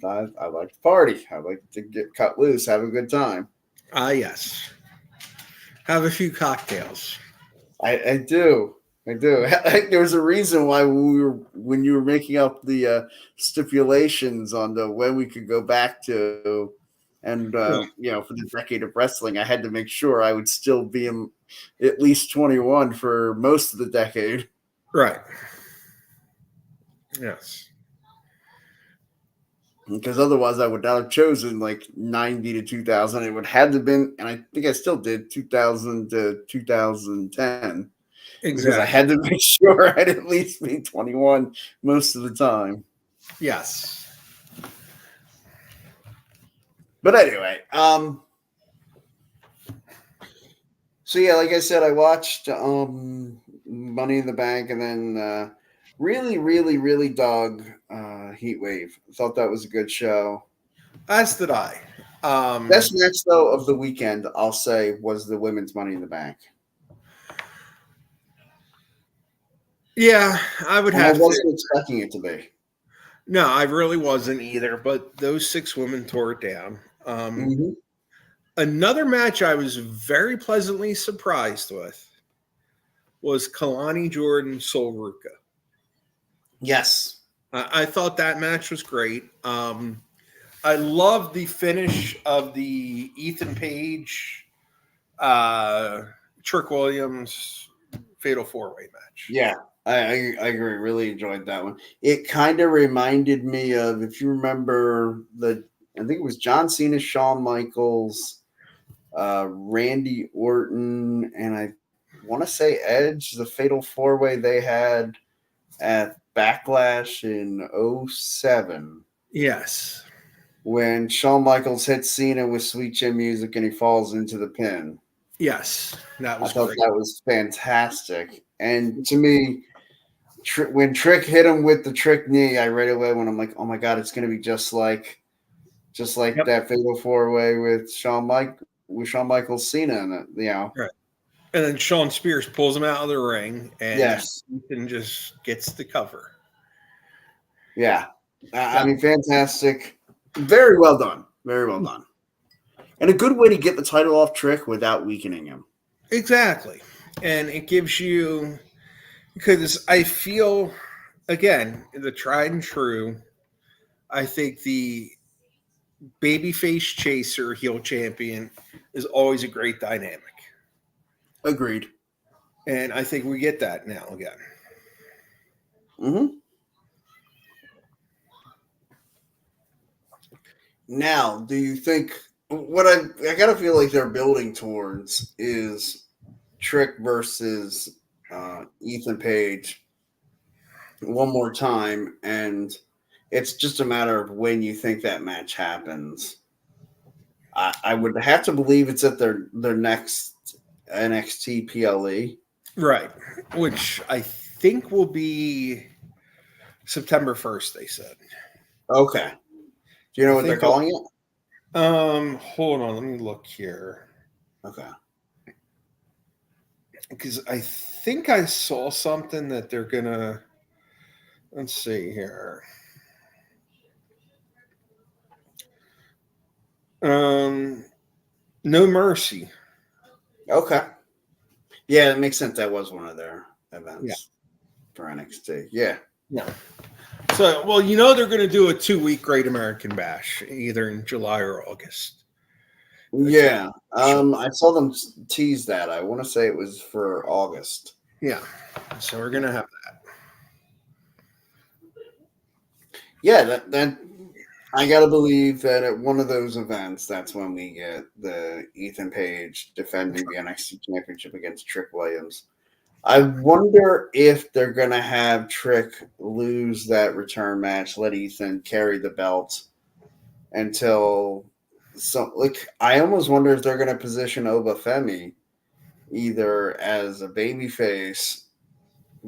like to party. I like to get cut loose, have a good time. Yes. Have a few cocktails. I do. I do. There was a reason why when you were making up the stipulations on the when we could go back to, and for the decade of wrestling, I had to make sure I would still be at least 21 for most of the decade. Right. Yes. Because otherwise I would not have chosen like 90 to 2000. It would have to been, and I think I still did 2000 to 2010 because I Exactly. had to make sure I'd at least be 21 most of the time. Yes. But anyway, so yeah, like I said, I watched Money in the Bank and then really, really, really dug Heat Wave. Thought that was a good show. As did I. Best match though of the weekend, I'll say, was the women's Money in the Bank. Yeah, I would And have I to. wasn't expecting it to be. No, I really wasn't either. But those 6 women tore it down. Mm-hmm. Another match I was very pleasantly surprised with was Kalani Jordan Sol Ruka. Yes. I thought that match was great. I loved the finish of the Ethan Page, Trick Williams Fatal 4-Way match. Yeah, I agree. Really enjoyed that one. It kind of reminded me of, if you remember, I think it was John Cena, Shawn Michaels, Randy Orton, and I want to say Edge, the Fatal 4-Way they had at Backlash in 07. Yes. When Shawn Michaels hits Cena with Sweet Chin Music and he falls into the pin. Yes. That I was thought great. that was fantastic. And to me, when Trick hit him with the trick knee, I right away when I'm like, oh my god, it's going to be just like Yep. that Fatal 4-Way with Shawn Michaels Cena in it, Right. And then Sean Spears pulls him out of the ring and Yes. Ethan just gets the cover. Yeah. I mean, fantastic. Very well done. Very well done. And a good way to get the title off Trick without weakening him. Exactly. And it gives you, because I feel, again, the tried and true, I think the babyface chaser heel champion is always a great dynamic. Agreed. And I think we get that now again. Mm-hmm. Now, do you think what I gotta feel like they're building towards is Trick versus Ethan Page one more time, and it's just a matter of when you think that match happens. I would have to believe it's at their next NXT PLE. Right. Which I think will be September 1st, they said. Okay. Do you know what they're calling it? Hold on, let me look here. Okay. Because I think I saw something that they're gonna, let's see here. No Mercy. Okay. Yeah, it makes sense. That was one of their events for NXT. Yeah. Yeah. So, well, they're going to do a 2-week Great American Bash, either in July or August. Yeah. I saw them tease that. I want to say it was for August. Yeah. So we're going to have Yeah, that I gotta believe that at one of those events, that's when we get the Ethan Page defending the NXT Championship against Trick Williams. I wonder if they're gonna have Trick lose that return match, let Ethan carry the belt until I almost wonder if they're gonna position Obafemi either as a babyface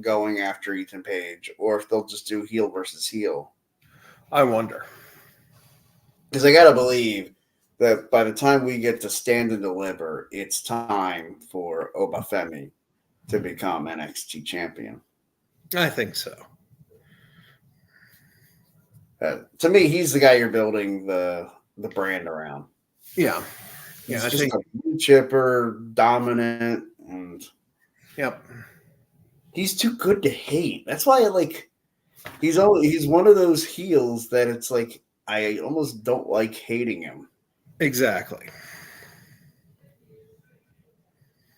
going after Ethan Page, or if they'll just do heel versus heel. I wonder. Because I gotta believe that by the time we get to Stand and Deliver, it's time for Obafemi to become NXT champion. I think so. To me, he's the guy you're building the brand around. Yeah. He's I just think. a blue chipper, dominant, and Yep. he's too good to hate. That's why he's one of those heels that it's like I almost don't like hating him. Exactly.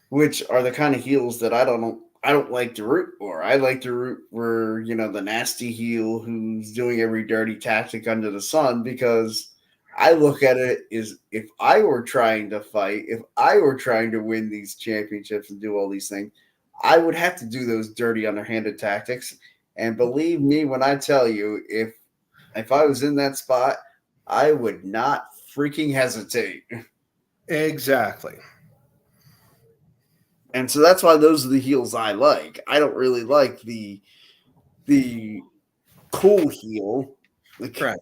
Which are the kind of heels that I don't like to root for. I like to root for, the nasty heel who's doing every dirty tactic under the sun, because I look at it as if I were trying to fight, if I were trying to win these championships and do all these things, I would have to do those dirty underhanded tactics. And believe me when I tell you, if I was in that spot, I would not freaking hesitate. Exactly. And so that's why those are the heels I like. I don't really like the cool heel. Right.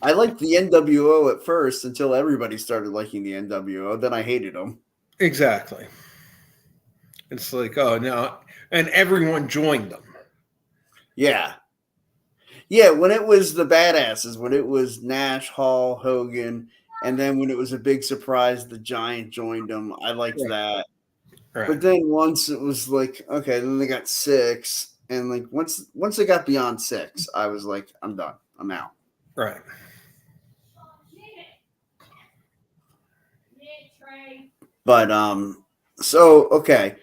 I liked the NWO at first until everybody started liking the NWO. Then I hated them. Exactly. It's like, oh no, and everyone joined them. Yeah. Yeah, when it was the badasses, when it was Nash, Hall, Hogan, and then when it was a big surprise, the Giant joined them. I liked that. Right. But then once it was like, okay, then they got 6. And like once they got beyond 6, I was like, I'm done. I'm out. Right. But so okay.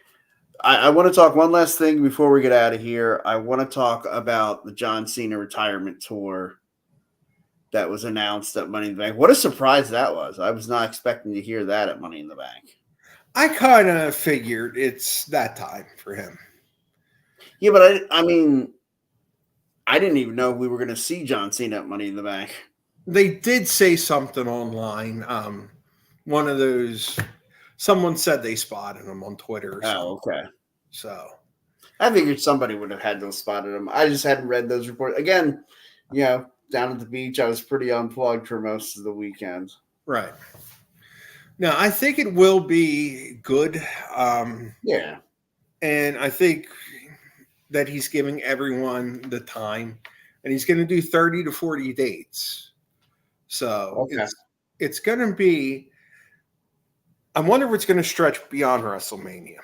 I want to talk one last thing before we get out of here. I want to talk about the John Cena retirement tour that was announced at Money in the Bank. What a surprise that was. I was not expecting to hear that at Money in the Bank. I kind of figured it's that time for him. Yeah, but I mean, I didn't even know we were going to see John Cena at Money in the Bank. They did say something online. One of those, someone said they spotted him on Twitter or something. Oh, okay. So I figured somebody would have had those spotted him. I just hadn't read those reports. Again, down at the beach, I was pretty unplugged for most of the weekend. Right. Now, I think it will be good. Yeah. And I think that he's giving everyone the time, and he's going to do 30 to 40 dates. So it's going to be, I wonder if it's going to stretch beyond WrestleMania.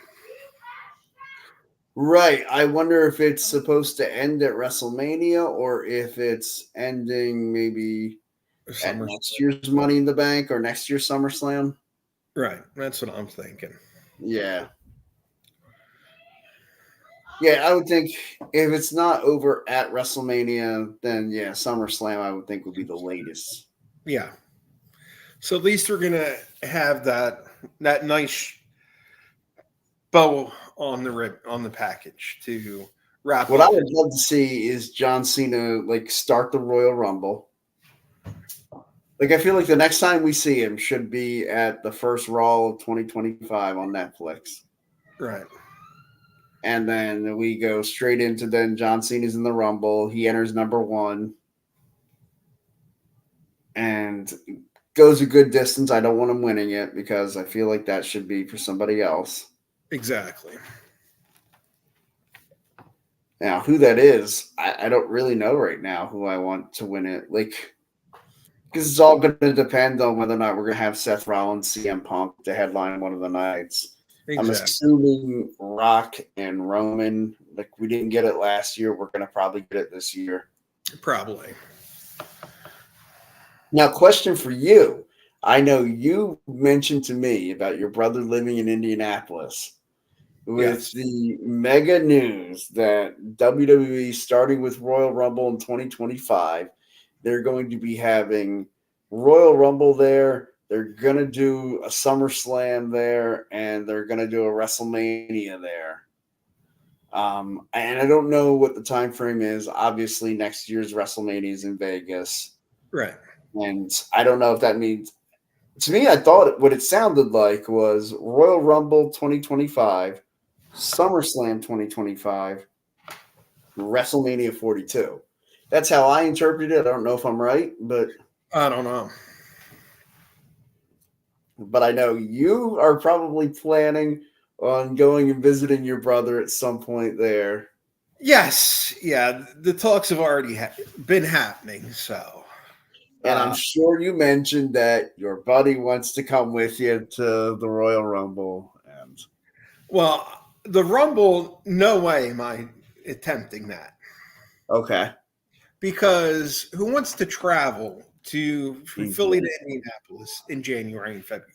Right. I wonder if it's supposed to end at WrestleMania or if it's ending maybe at next year's Money in the Bank or next year's SummerSlam. Right. That's what I'm thinking. Yeah. Yeah, I would think if it's not over at WrestleMania, then yeah, SummerSlam I would think would be the latest. Yeah. So at least we're gonna have that nice bow on the package to wrap. What I would love to see is John Cena start the Royal Rumble. I feel like the next time we see him should be at the first Raw of 2025 on Netflix. Right. And then we go straight into John Cena's in the Rumble. He enters number 1 and goes a good distance. I don't want him winning it because I feel like that should be for somebody else. Exactly. Now, who that is, I don't really know right now who I want to win it. Because it's all going to depend on whether or not we're going to have Seth Rollins, CM Punk to headline one of the nights. Exactly. I'm assuming Rock and Roman Like we didn't get it last year. We're going to probably get it this year. Probably. Now, question for you. I know you mentioned to me about your brother living in Indianapolis with Yes. the mega news that WWE, starting with Royal Rumble in 2025, they're going to be having Royal Rumble there. They're going to do a SummerSlam there, and they're going to do a WrestleMania there. And I don't know what the time frame is. Obviously, next year's WrestleMania is in Vegas. Right. And I don't know if that means – to me, I thought what it sounded like was Royal Rumble 2025, SummerSlam 2025, WrestleMania 42. That's how I interpreted it. I don't know if I'm right, but I don't know. I know you are probably planning on going and visiting your brother at some point there. Yes. Yeah. The talks have already been happening. So, And I'm sure you mentioned that your buddy wants to come with you to the Royal Rumble. And well, the Rumble, no way am I attempting that. okay. Because who wants to travel from Philly to Exactly. Indianapolis in January and February?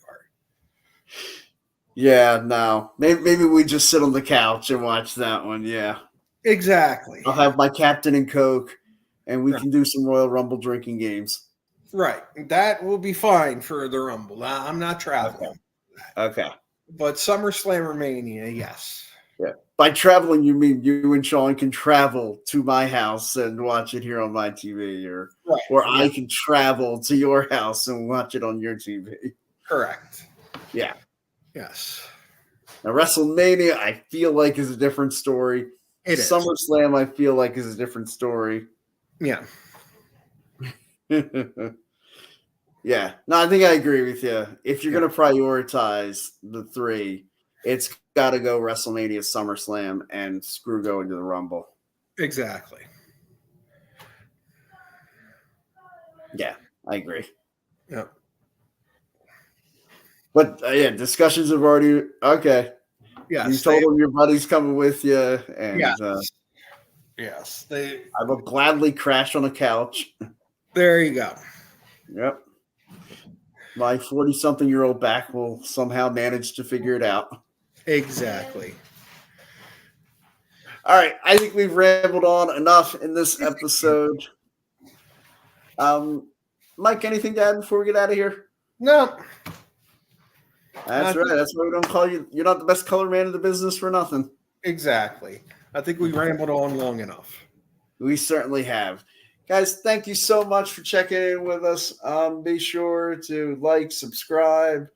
Yeah, no. Maybe we just sit on the couch and watch that one. Yeah. Exactly. I'll have my Captain and Coke, and we Right. can do some Royal Rumble drinking games. Right. That will be fine for the Rumble. I'm not traveling. Okay. But SummerSlam or Mania, yes. Yeah. By traveling, you mean you and Sean can travel to my house and watch it here on my TV, or Right. I can travel to your house and watch it on your TV. Correct. Yeah. Yes. Now, WrestleMania, I feel like is a different story. It is. SummerSlam, I feel like is a different story. Yeah. Yeah. No, I think I agree with you. If you're going to prioritize the three, it's got to go WrestleMania, SummerSlam, and screw going to the Rumble. Exactly. Yeah, I agree. Yeah. But yeah, discussions have already okay. Yes. You told them your buddy's coming with you, and yes. I will gladly crash on a couch. There you go. Yep. My 40-something-year-old back will somehow manage to figure it out. Exactly. All right, I think we've rambled on enough in this episode. Mike, anything to add before we get out of here? No. That's right. That's why we don't call you. You're not the best color man in the business for nothing. Exactly. I think we rambled on long enough. We certainly have. Guys, thank you so much for checking in with us. Be sure to like, subscribe.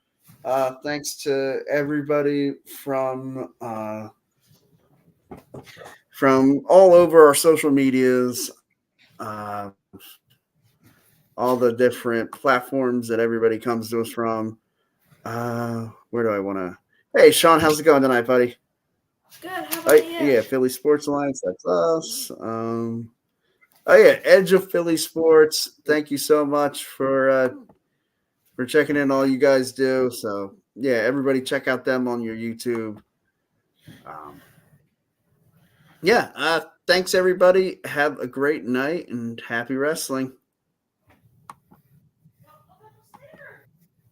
Thanks to everybody from all over our social medias, all the different platforms that everybody comes to us from. Where do I want to? Hey, Sean, how's it going tonight, buddy? Good. How about you? Yeah, Philly Sports Alliance. That's us. Edge of Philly Sports. Thank you so much for checking in. All you guys do. So yeah, everybody check out them on your YouTube. Thanks everybody. Have a great night and happy wrestling.